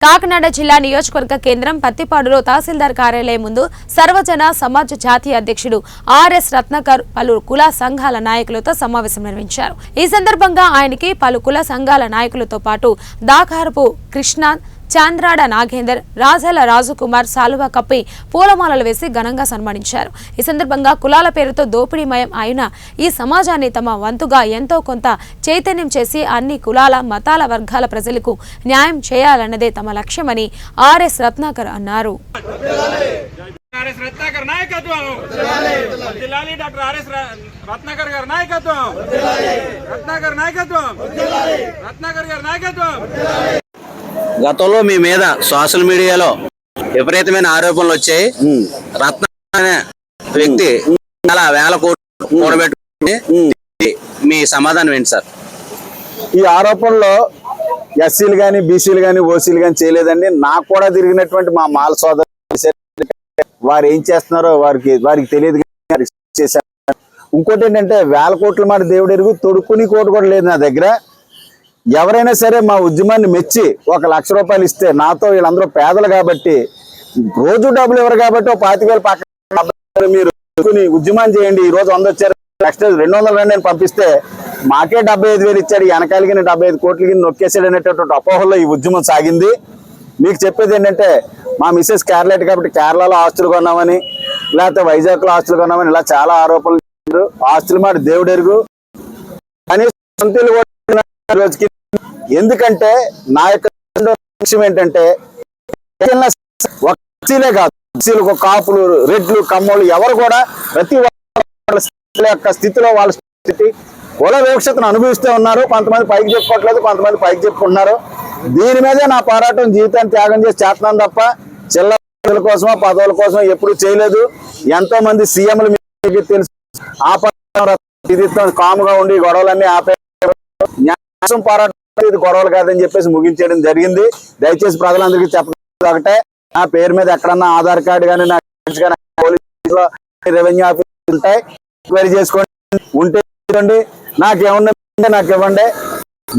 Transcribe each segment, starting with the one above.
కాకినాడ జిల్లా నియోజకవర్గ కేంద్రం పత్తిపాడులో తహసీల్దార్ కార్యాలయం ముందు సర్వజన సమాజ్ జాతీయ అధ్యక్షుడు ఆర్ఎస్ రత్నాకర్ పలు కుల సంఘాల నాయకులతో సమావేశం నిర్వహించారు. ఈ సందర్భంగా ఆయనకి పలు కుల సంఘాల నాయకులతో పాటు దాకారపు కృష్ణ, చాంద్రాడ నాగేందర్, రాజాల రాజకుమార్ సాలువా కప్పి పూలమాలలు వేసి ఘనంగా సన్మానించారు. ఈ సందర్భంగా కులాల పేరుతో దోపిడీమయం అయిన ఈ సమాజాన్ని తమ వంతుగా ఎంతో కొంత చైతన్యం చేసి అన్ని కులాల మతాల వర్గాల ప్రజలకు న్యాయం చేయాలన్నదే తమ లక్ష్యమని ఆర్ఎస్ రత్నాకర్ అన్నారు. గతంలో మీ మీద సోషల్ మీడియాలో విపరీతమైన ఆరోపణలు వచ్చాయి. రత్న అనే వ్యక్తి చాలా వేల కోట్లు కూడబెట్టుకుని మీ సమాధానం ఏంటి సార్? ఈ ఆరోపణలో ఎస్సీలు కానీ, బీసీలు కానీ, ఓసీలు కానీ చేయలేదండి. నాకు కూడా తిరిగినటువంటి మా మాల సోదరు వారు ఏం చేస్తున్నారో వారికి తెలియదు చేశారు. ఇంకోటి ఏంటంటే వేల కోట్ల మాట దేవుడు ఎరుగు, తొడుక్కుని కోటి కూడా లేదు నా దగ్గర. ఎవరైనా సరే మా ఉద్యమాన్ని మెచ్చి 1 లక్ష రూపాయలు ఇస్తే, నాతో వీళ్ళందరూ పేదలు కాబట్టి రోజు డబ్బులు ఇవ్వరు కాబట్టి 25,000 పక్కన మీరు ఉద్యమం చేయండి. ఈ రోజు 100 వచ్చారు, నెక్స్ట్ 200 నేను పంపిస్తే మాకే 75,000 ఇచ్చాడు, వెనకాలకి 75 కోట్లకి నొక్కేసాడు అనేటటువంటి అపోహల్లో ఈ ఉద్యమం సాగింది. మీకు చెప్పేది ఏంటంటే మా మిస్సెస్ కేరళ కాబట్టి కేరళలో ఆస్తులు కొన్నామని, లేకపోతే వైజాగ్లో ఆస్తులు కొన్నామని ఇలా చాలా ఆరోపణలు చేశారు. ఆస్తులు మాట దేవుడు ఎరుగు. రోజుకి ఎందుకంటే నా యొక్క లక్ష్యం ఏంటంటే ఒక్కలే కాదు, కాపులు, రెడ్లు, కమ్మోళ్ళు ఎవరు కూడా ప్రతి యొక్క స్థితిలో వాళ్ళ స్థితి కుల వివక్షతను అనుభవిస్తూ ఉన్నారు. కొంతమంది పైకి చెప్పుకోవట్లేదు, కొంతమంది పైకి చెప్పుకుంటున్నారు. దీని మీదే నా పోరాటం జీవితాన్ని త్యాగం చేసి చేస్తున్నాను తప్ప చిల్లర కోసమో పదవుల కోసం ఎప్పుడు చేయలేదు. ఎంతో మంది సీఎంలు మీకు తెలుసు కాముగా ఉండి గొడవలన్నీ ఆపే పోరాటం ఇది గొడవలు కాదని చెప్పేసి ముగించేయడం జరిగింది. దయచేసి ప్రజలందరికీ చెప్పడం ఒకటే, నా పేరు మీద ఎక్కడన్నా ఆధార్ కార్డు కానీ, నా పోలీసులో రెవెన్యూ ఆఫీస్ ఉంటాయి, ఎంక్వైరీ చేసుకోండి. ఉంటే నాకేమన్నా నాకు ఇవ్వండి.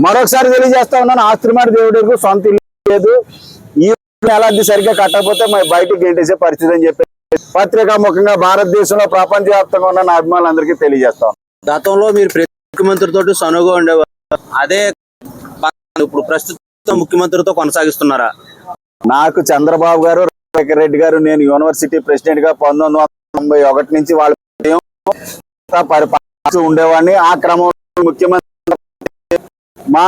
మరొకసారి తెలియజేస్తా ఉన్నాను, ఆస్తి మాట దేవుడికి సొంత ఇల్లు లేదు. ఈ ఎలాంటి సరిగ్గా కట్టకపోతే బయటికి గెంటేసే పరిస్థితి అని చెప్పి పత్రికా ముఖంగా భారతదేశంలో ప్రపంచవ్యాప్తంగా ఉన్న నా అభిమానులందరికీ తెలియజేస్తాం. గతంలో మీరు ముఖ్యమంత్రితో సనుగా ఉండేవారు, అదే ఇప్పుడు ప్రస్తుతం ముఖ్యమంత్రితో కొనసాగిస్తున్నారా? నాకు చంద్రబాబు గారు, రాజశేఖర రెడ్డి గారు, నేను యూనివర్సిటీ ప్రెసిడెంట్ గా 1991 నుంచి వాళ్ళ పరిపాలన ఉండేవాడిని. ఆ క్రమంలో ముఖ్యమంత్రి మా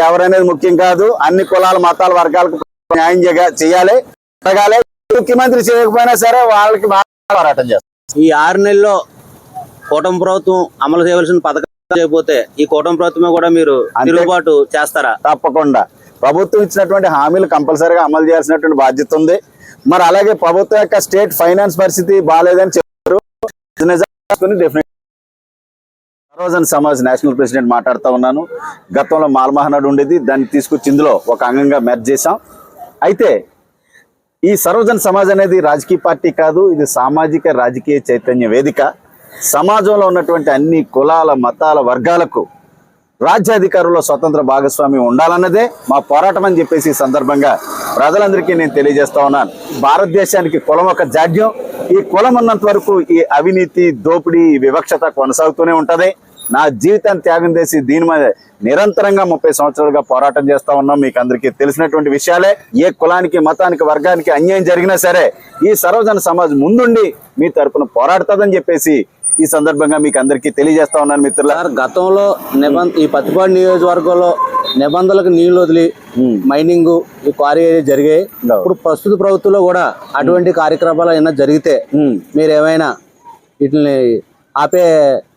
ఎవరనేది ముఖ్యం కాదు, అన్ని కులాల మతాల వర్గాలకు న్యాయం చేయాలి. ముఖ్యమంత్రి చేయకపోయినా సరే వాళ్ళకి పోరాటం చేస్తాం. ఈ 6 నెలల్లో కూటమి ప్రభుత్వం అమలు చేయవలసిన పథకం చేయకపోతే ఈ కూటమి ప్రభుత్వమే కూడా మీరు తిరుగుబాటు చేస్తారా? తప్పకుండా. ప్రభుత్వం ఇచ్చినటువంటి హామీలు కంపల్సరీగా అమలు చేయాల్సినటువంటి బాధ్యత ఉంది. మరి అలాగే ప్రభుత్వం యొక్క స్టేట్ ఫైనాన్స్ పరిస్థితి బాగాలేదని చెప్పారు. సర్వజన సమాజ్ నేషనల్ ప్రెసిడెంట్ మాట్లాడుతూ ఉన్నాను. గతంలో మాల్మహనాడు ఉండేది, దాన్ని తీసుకొచ్చి ఇందులో ఒక అంగంగా మెర్జ్ చేశాం. అయితే ఈ సర్వజన సమాజ్ అనేది రాజకీయ పార్టీ కాదు, ఇది సామాజిక రాజకీయ చైతన్య వేదిక. సమాజంలో ఉన్నటువంటి అన్ని కులాల మతాల వర్గాలకు రాజ్యాధికారంలో స్వతంత్ర భాగస్వామ్యం ఉండాలన్నదే మా పోరాటం అని చెప్పేసి ఈ సందర్భంగా ప్రజలందరికీ నేను తెలియజేస్తా ఉన్నాను. భారతదేశానికి కులం ఒక జాడ్యం. ఈ కులం ఉన్నంత వరకు ఈ అవినీతి, దోపిడీ, వివక్షత కొనసాగుతూనే ఉంటది. నా జీవితాన్ని త్యాగం చేసి దీని మీద నిరంతరంగా 30 సంవత్సరాలుగా పోరాటం చేస్తా ఉన్నాం. మీకు అందరికీ తెలిసినటువంటి విషయాలే. ఏ కులానికి, మతానికి, వర్గానికి అన్యాయం జరిగినా సరే ఈ సర్వజన సమాజ్ ముందుండి మీ తరపున పోరాడుతుందని చెప్పేసి ఈ సందర్భంగా మీకు అందరికీ తెలియజేస్తా ఉన్నాను మిత్రులారా. గతంలో ఈ పత్తిపాడు నియోజకవర్గంలో నిబంధనలకు నీళ్లు వదిలి మైనింగ్, ఈ క్వారీ జరిగాయి. ఇప్పుడు ప్రస్తుత ప్రభుత్వంలో కూడా అటువంటి కార్యక్రమాలు ఏమైనా జరిగితే మీరు ఏమైనా వీటిని ఆపే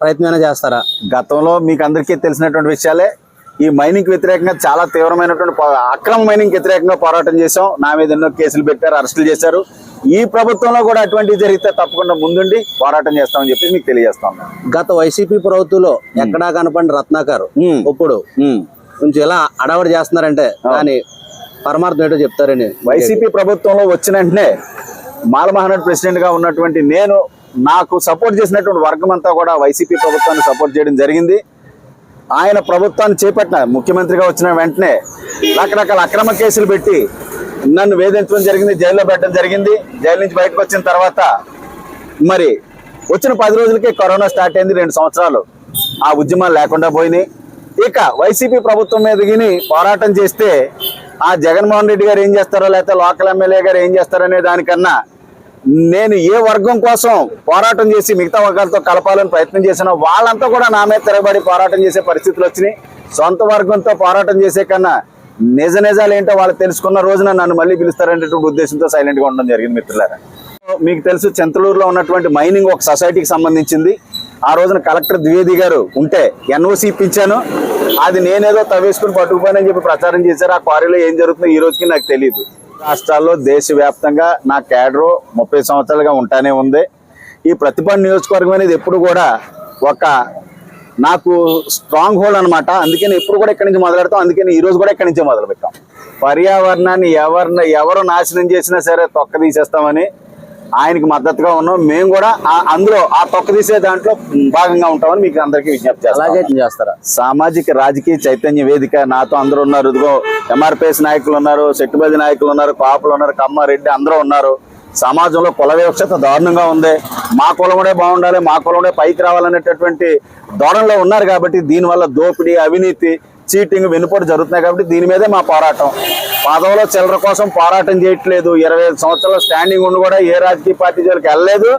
ప్రయత్నం చేస్తారా? గతంలో మీకు అందరికీ తెలిసినటువంటి విషయాలే. ఈ మైనింగ్ వ్యతిరేకంగా చాలా తీవ్రమైనటువంటి అక్రమ మైనింగ్ వ్యతిరేకంగా పోరాటం చేశాం. నా మీద ఎన్నో కేసులు పెట్టారు, అరెస్టులు చేశారు. ఈ ప్రభుత్వంలో కూడా అటువంటివి జరిగితే తప్పకుండా ముందుండి పోరాటం చేస్తామని చెప్పి మీకు తెలియజేస్తాం. గత వైసీపీ ప్రభుత్వంలో ఎక్కడా కనపడిన రత్నాకర్ ఇప్పుడు కొంచెం ఎలా అడవడి చేస్తున్నారంటే దాని పరమార్థం ఏంటో చెప్తారని. వైసీపీ ప్రభుత్వంలో వచ్చిన వెంటనే మాల్మహనాడు ప్రెసిడెంట్ గా ఉన్నటువంటి నాకు సపోర్ట్ చేసినటువంటి వర్గం అంతా కూడా వైసీపీ ప్రభుత్వాన్ని సపోర్ట్ చేయడం జరిగింది. ఆయన ప్రభుత్వాన్ని చేపట్టిన ముఖ్యమంత్రిగా వచ్చిన వెంటనే రకరకాల అక్రమ కేసులు పెట్టి నన్ను వేధించడం జరిగింది, జైల్లో పెట్టడం జరిగింది. జైలు నుంచి బయటకు వచ్చిన తర్వాత మరి వచ్చిన 10 రోజులకే కరోనా స్టార్ట్ అయింది. 2 సంవత్సరాలు ఆ ఉద్యమాలు లేకుండా పోయినాయి. ఇక వైసీపీ ప్రభుత్వం మీద గిని పోరాటం చేస్తే ఆ జగన్మోహన్ రెడ్డి గారు ఏం చేస్తారో లేకపోతే లోకల్ ఎమ్మెల్యే గారు ఏం చేస్తారనే దానికన్నా నేను ఏ వర్గం కోసం పోరాటం చేసి మిగతా వర్గాలతో కలపాలని ప్రయత్నం చేసినా వాళ్ళంతా కూడా నా మీద తిరగబడి పోరాటం చేసే పరిస్థితులు వచ్చినాయి. సొంత వర్గంతో పోరాటం చేసే కన్నా నిజాలు ఏంటో వాళ్ళు తెలుసుకున్న రోజున నన్ను మళ్ళీ పిలుస్తారనేటువంటి ఉద్దేశంతో సైలెంట్గా ఉండడం జరిగింది. మిత్రులారా, మీకు తెలుసు చింతలూరులో ఉన్నటువంటి మైనింగ్ ఒక సొసైటీకి సంబంధించింది. ఆ రోజున కలెక్టర్ ద్వివేది గారు ఉంటే ఎన్ఓసి ఇప్పించాను. అది నేనేదో తవ్వేసుకుని పట్టుకుపోయానని చెప్పి ప్రచారం చేశారు. ఆ క్వారీలో ఏం జరుగుతుందో ఈ రోజుకి నాకు తెలియదు. రాష్ట్రాల్లో దేశవ్యాప్తంగా నా క్యాడరు 30 సంవత్సరాలుగా ఉంటానే ఉంది. ఈ ప్రతిపాడు నియోజకవర్గం అనేది ఎప్పుడు కూడా ఒక నాకు స్ట్రాంగ్ హోల్డ్ అనమాట. అందుకని ఎప్పుడు కూడా ఇక్కడి నుంచి మొదలెడతాం. అందుకని ఈ రోజు కూడా ఇక్కడి నుంచే మొదలు పెట్టాం. పర్యావరణాన్ని ఎవరు నాశనం చేసినా సరే తొక్క తీసేస్తామని ఆయనకి మద్దతుగా ఉన్నాం. మేము కూడా అందులో ఆ తొక్క తీసే దాంట్లో భాగంగా ఉంటామని మీకు అందరికీ విజ్ఞప్తి చేస్తారా? సామాజిక రాజకీయ చైతన్య వేదిక నాతో అందరూ ఉన్నారు. ఇదిగో ఎంఆర్పిఎస్ నాయకులు ఉన్నారు, సెట్టుబడి నాయకులు ఉన్నారు, కాపులు ఉన్నారు, కమ్మారెడ్డి అందరూ ఉన్నారు. సమాజంలో కుల వివక్షత దారుణంగా ఉంది. మా కులముడే బాగుండాలి, మా కులముడే పైకి రావాలనేటటువంటి ధోరణిలో ఉన్నారు. కాబట్టి దీనివల్ల దోపిడీ, అవినీతి, చీటింగ్, వెనుపోటు జరుగుతున్నాయి. కాబట్టి దీని మీదే మా పోరాటం. పదవులో చిల్లర కోసం పోరాటం చేయట్లేదు. 25 సంవత్సరాల స్టాండింగ్ ఉండి కూడా ఏ రాజకీయ పార్టీ జోలికి వెళ్ళలేదు.